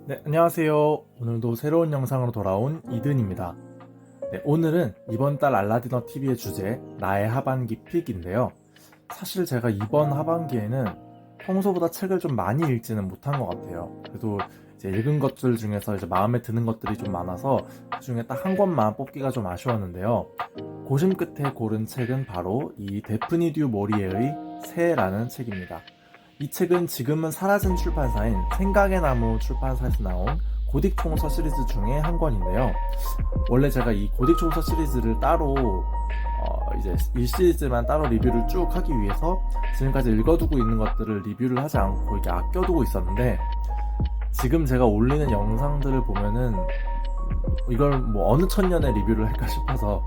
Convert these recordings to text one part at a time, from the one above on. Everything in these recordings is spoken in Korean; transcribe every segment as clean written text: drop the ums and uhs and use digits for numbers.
네, 안녕하세요. 오늘도 새로운 영상으로 돌아온 이든입니다. 네, 오늘은 이번 달 알라디너 TV의 주제, 나의 하반기 픽인데요. 사실 제가 이번 하반기에는 평소보다 책을 좀 많이 읽지는 못한 것 같아요. 그래도 이제 읽은 것들 중에서 이제 마음에 드는 것들이 좀 많아서 그 중에 딱 한 권만 뽑기가 좀 아쉬웠는데요. 고심 끝에 고른 책은 바로 이 데프니 듀 모리에의 새라는 책입니다. 이 책은 지금은 사라진 출판사인 생각의 나무 출판사에서 나온 고딕총서 시리즈 중에 한 권인데요. 원래 제가 이 고딕총서 시리즈를 따로 이제 이 시리즈만 따로 리뷰를 쭉 하기 위해서 지금까지 읽어두고 있는 것들을 리뷰를 하지 않고 이렇게 아껴두고 있었는데, 지금 제가 올리는 영상들을 보면은 이걸 뭐 어느 천년에 리뷰를 할까 싶어서,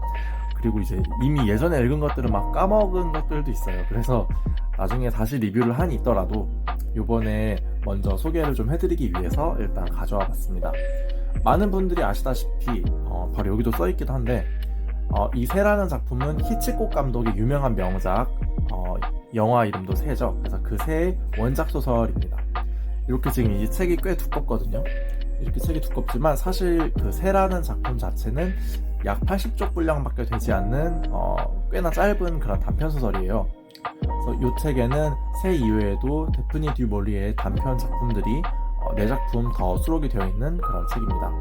그리고 이제 이미 예전에 읽은 것들을 막 까먹은 것들도 있어요. 그래서 나중에 다시 리뷰를 한이 있더라도 요번에 먼저 소개를 좀 해드리기 위해서 일단 가져와 봤습니다. 많은 분들이 아시다시피 바로 여기도 써있기도 한데, 이 새라는 작품은 히치콕 감독의 유명한 명작, 영화 이름도 새죠. 그래서 그 새의 원작 소설입니다. 이렇게 지금 이 책이 꽤 두껍거든요. 이렇게 책이 두껍지만 사실 그 새라는 작품 자체는 약 80쪽 분량밖에 되지 않는 꽤나 짧은 그런 단편 소설이에요. 그래서 이 책에는 새 이외에도 데프니 듀 몰리의 단편 작품들이 4작품 더 수록이 되어 있는 그런 책입니다.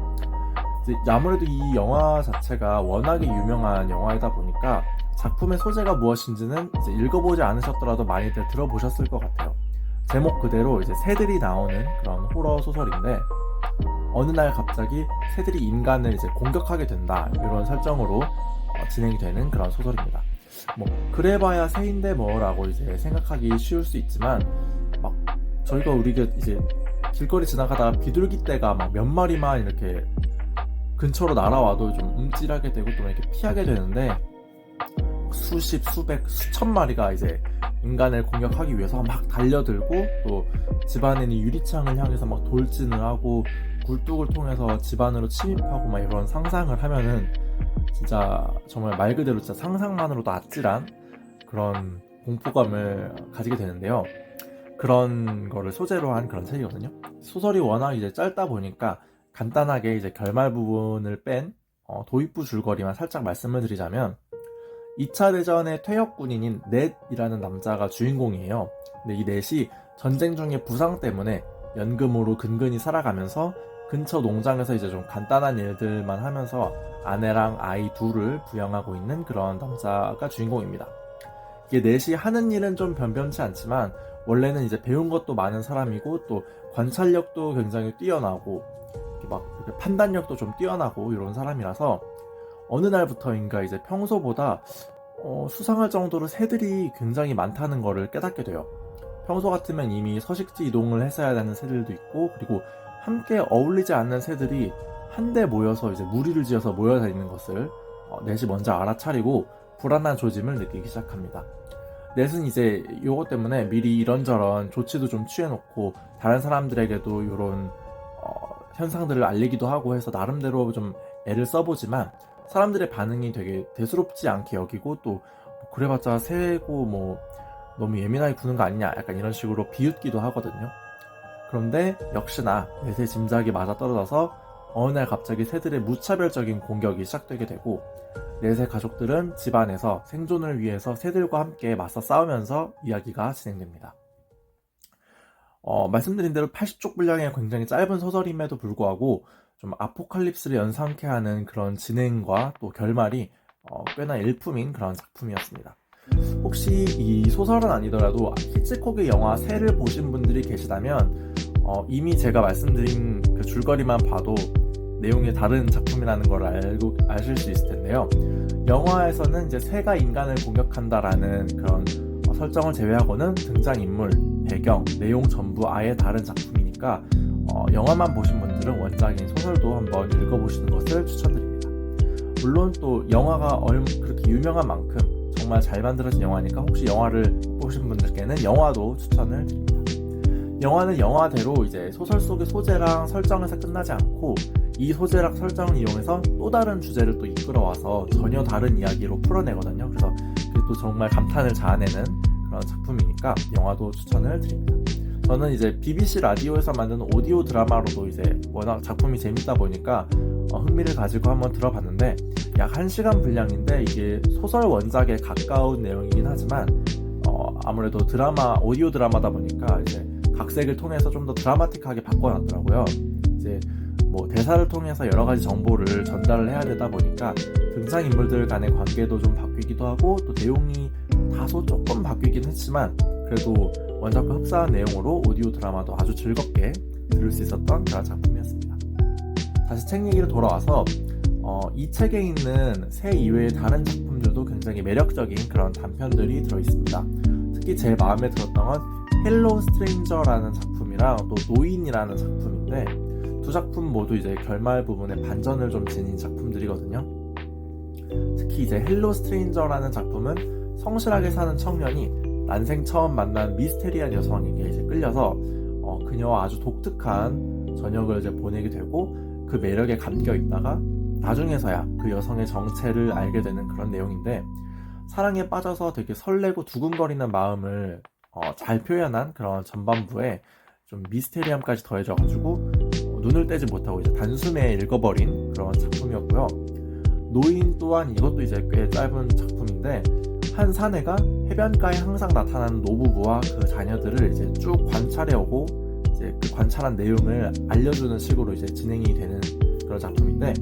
아무래도 이 영화 자체가 워낙에 유명한 영화이다 보니까 작품의 소재가 무엇인지는 이제 읽어보지 않으셨더라도 많이들 들어보셨을 것 같아요. 제목 그대로 이제 새들이 나오는 그런 호러 소설인데, 어느 날 갑자기 새들이 인간을 이제 공격하게 된다, 이런 설정으로 진행이 되는 그런 소설입니다. 뭐 그래봐야 새인데 뭐라고 이제 생각하기 쉬울 수 있지만, 막 저희가 우리가 이제 길거리 지나가다가 비둘기떼가 막 몇 마리만 이렇게 근처로 날아와도 좀 움찔하게 되고 또 이렇게 피하게 되는데, 수십, 수백, 수천 마리가 이제 인간을 공격하기 위해서 막 달려들고, 또 집안에 있는 유리창을 향해서 막 돌진을 하고 굴뚝을 통해서 집 안으로 침입하고 막 이런 상상을 하면은 진짜 정말 말 그대로 진짜 상상만으로도 아찔한 그런 공포감을 가지게 되는데요. 그런 거를 소재로 한 그런 책이거든요. 소설이 워낙 이제 짧다 보니까 간단하게 이제 결말 부분을 뺀 도입부 줄거리만 살짝 말씀을 드리자면, 2차 대전의 퇴역 군인인 넷이라는 남자가 주인공이에요. 근데 이 넷이 전쟁 중에 부상 때문에 연금으로 근근히 살아가면서 근처 농장에서 이제 좀 간단한 일들만 하면서 아내랑 아이 둘을 부양하고 있는 그런 남자가 주인공입니다. 이게 넷이 하는 일은 좀 변변치 않지만 원래는 이제 배운 것도 많은 사람이고, 또 관찰력도 굉장히 뛰어나고 이렇게 판단력도 좀 뛰어나고 이런 사람이라서 어느 날부터인가 이제 평소보다 수상할 정도로 새들이 굉장히 많다는 거를 깨닫게 돼요. 평소 같으면 이미 서식지 이동을 했어야 하는 새들도 있고, 그리고 함께 어울리지 않는 새들이 한데 모여서 이제 무리를 지어서 모여 있는 것을 넷이 먼저 알아차리고 불안한 조짐을 느끼기 시작합니다. 넷은 이제 이것 때문에 미리 이런저런 조치도 좀 취해놓고 다른 사람들에게도 이런 현상들을 알리기도 하고 해서 나름대로 좀 애를 써보지만, 사람들의 반응이 되게 대수롭지 않게 여기고, 또 그래봤자 새고 뭐 너무 예민하게 구는 거 아니냐, 약간 이런 식으로 비웃기도 하거든요. 그런데 역시나 넷의 짐작이 맞아떨어져서 어느 날 갑자기 새들의 무차별적인 공격이 시작되게 되고, 넷의 가족들은 집안에서 생존을 위해서 새들과 함께 맞서 싸우면서 이야기가 진행됩니다. 말씀드린 대로 80쪽 분량의 굉장히 짧은 소설임에도 불구하고 좀 아포칼립스를 연상케 하는 그런 진행과 또 결말이 꽤나 일품인 그런 작품이었습니다. 혹시 이 소설은 아니더라도 히치콕의 영화 새를 보신 분들이 계시다면 이미 제가 말씀드린 그 줄거리만 봐도 내용이 다른 작품이라는 걸 아실 수 있을 텐데요. 영화에서는 이제 새가 인간을 공격한다라는 그런 설정을 제외하고는 등장인물, 배경, 내용 전부 아예 다른 작품이니까 영화만 보신 분들은 원작인 소설도 한번 읽어보시는 것을 추천드립니다. 물론 또 영화가 그렇게 유명한 만큼 정말 잘 만들어진 영화니까 혹시 영화를 보신 분들께는 영화도 추천을 드립니다. 영화는 영화대로 이제 소설 속의 소재랑 설정에서 끝나지 않고, 이 소재랑 설정을 이용해서 또 다른 주제를 또 이끌어와서 전혀 다른 이야기로 풀어내거든요. 그래서 그게 또 정말 감탄을 자아내는 그런 작품이니까 영화도 추천을 드립니다. 저는 이제 BBC 라디오에서 만든 오디오 드라마로도 이제 워낙 작품이 재밌다 보니까 흥미를 가지고 한번 들어봤는데, 약 1시간 분량인데 이게 소설 원작에 가까운 내용이긴 하지만 아무래도 오디오 드라마다 보니까 이제 각색을 통해서 좀 더 드라마틱하게 바꿔놨더라고요. 이제 뭐 대사를 통해서 여러 가지 정보를 전달을 해야 되다 보니까 등장인물들 간의 관계도 좀 바뀌기도 하고, 또 내용이 다소 조금 바뀌긴 했지만 그래도 원작과 흡사한 내용으로 오디오 드라마도 아주 즐겁게 들을 수 있었던 그런 작품이었습니다. 다시 책 얘기로 돌아와서 이 책에 있는 새 이외의 다른 작품들도 굉장히 매력적인 그런 단편들이 들어있습니다. 특히 제 마음에 들었던 건 헬로 스트레인저라는 작품이랑 또 노인이라는 작품인데, 두 작품 모두 이제 결말 부분에 반전을 좀 지닌 작품들이거든요. 특히 이제 헬로 스트레인저라는 작품은 성실하게 사는 청년이 난생 처음 만난 미스테리한 여성에게 이제 끌려서 그녀와 아주 독특한 저녁을 이제 보내게 되고, 그 매력에 감겨 있다가 나중에서야 그 여성의 정체를 알게 되는 그런 내용인데, 사랑에 빠져서 되게 설레고 두근거리는 마음을 잘 표현한 그런 전반부에 좀 미스테리함까지 더해져가지고 눈을 떼지 못하고 이제 단숨에 읽어버린 그런 작품이었고요. 노인 또한 이것도 이제 꽤 짧은 작품인데, 한 사내가 해변가에 항상 나타나는 노부부와 그 자녀들을 이제 쭉 관찰해오고 이제 그 관찰한 내용을 알려주는 식으로 이제 진행이 되는 그런 작품인데,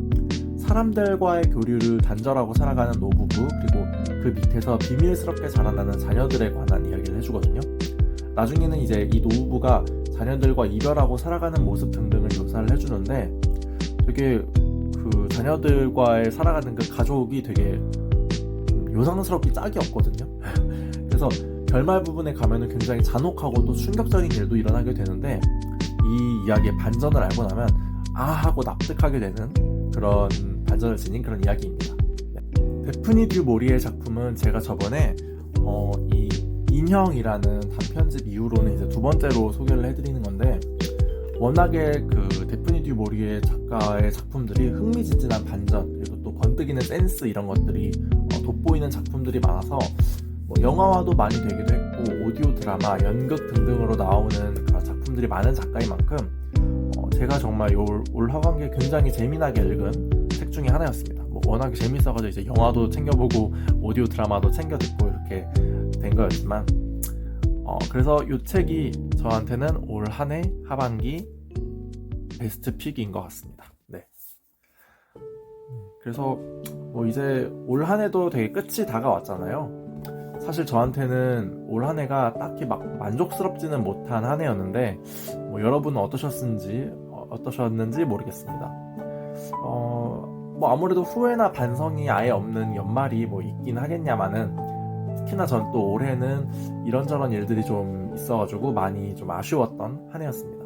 사람들과의 교류를 단절하고 살아가는 노부부, 그리고 그 밑에서 비밀스럽게 자라나는 자녀들에 관한 이야기를 해주거든요. 나중에는 이제 이 노부부가 자녀들과 이별하고 살아가는 모습 등등을 묘사를 해주는데, 되게 그 자녀들과의 살아가는 그 가족이 되게 요상스럽게 짝이 없거든요. 그래서 결말 부분에 가면은 굉장히 잔혹하고 또 충격적인 일도 일어나게 되는데, 이 이야기의 반전을 알고 나면 아 하고 납득하게 되는 그런 반전을 지닌 그런 이야기입니다. 데프니 듀 모리의 작품은 제가 저번에 이 인형이라는 단편집 이후로는 이제 두 번째로 소개를 해드리는 건데, 워낙에 그 데프니 듀 모리의 작가의 작품들이 흥미진진한 반전, 그리고 또 번뜩이는 센스, 이런 것들이 돋보이는 작품들이 많아서 뭐 영화화도 많이 되기도 했고, 오디오 드라마, 연극 등등으로 나오는 그런 작품들이 많은 작가인 만큼 제가 정말 올 하반기에 굉장히 재미나게 읽은 책 중에 하나였습니다. 뭐 워낙에 재밌어가지고 이제 영화도 챙겨보고 오디오 드라마도 챙겨 듣고 이렇게 된 거였지만, 그래서 이 책이 저한테는 올 한 해 하반기 베스트 픽인 것 같습니다. 네. 그래서 뭐 이제 올 한 해도 되게 끝이 다가왔잖아요. 사실 저한테는 올 한 해가 딱히 막 만족스럽지는 못한 한 해였는데, 뭐 여러분은 어떠셨는지 모르겠습니다. 뭐 아무래도 후회나 반성이 아예 없는 연말이 뭐 있긴 하겠냐마는, 특히나 전 또 올해는 이런저런 일들이 좀 있어가지고 많이 좀 아쉬웠던 한 해였습니다.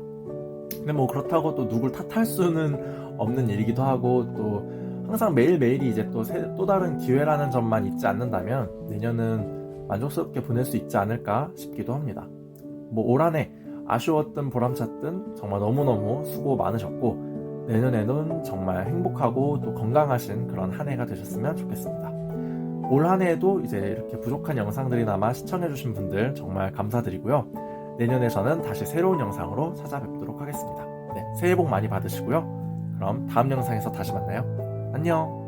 근데 뭐 그렇다고 또 누굴 탓할 수는 없는 일이기도 하고, 또 항상 매일매일이 이제 또 다른 기회라는 점만 잊지 않는다면 내년은 만족스럽게 보낼 수 있지 않을까 싶기도 합니다. 뭐 올 한 해 아쉬웠든 보람찼든 정말 너무너무 수고 많으셨고, 내년에는 정말 행복하고 또 건강하신 그런 한 해가 되셨으면 좋겠습니다. 올 한 해에도 이제 이렇게 부족한 영상들이나마 시청해주신 분들 정말 감사드리고요. 내년에 저는 다시 새로운 영상으로 찾아뵙도록 하겠습니다. 네, 새해 복 많이 받으시고요. 그럼 다음 영상에서 다시 만나요. 안녕.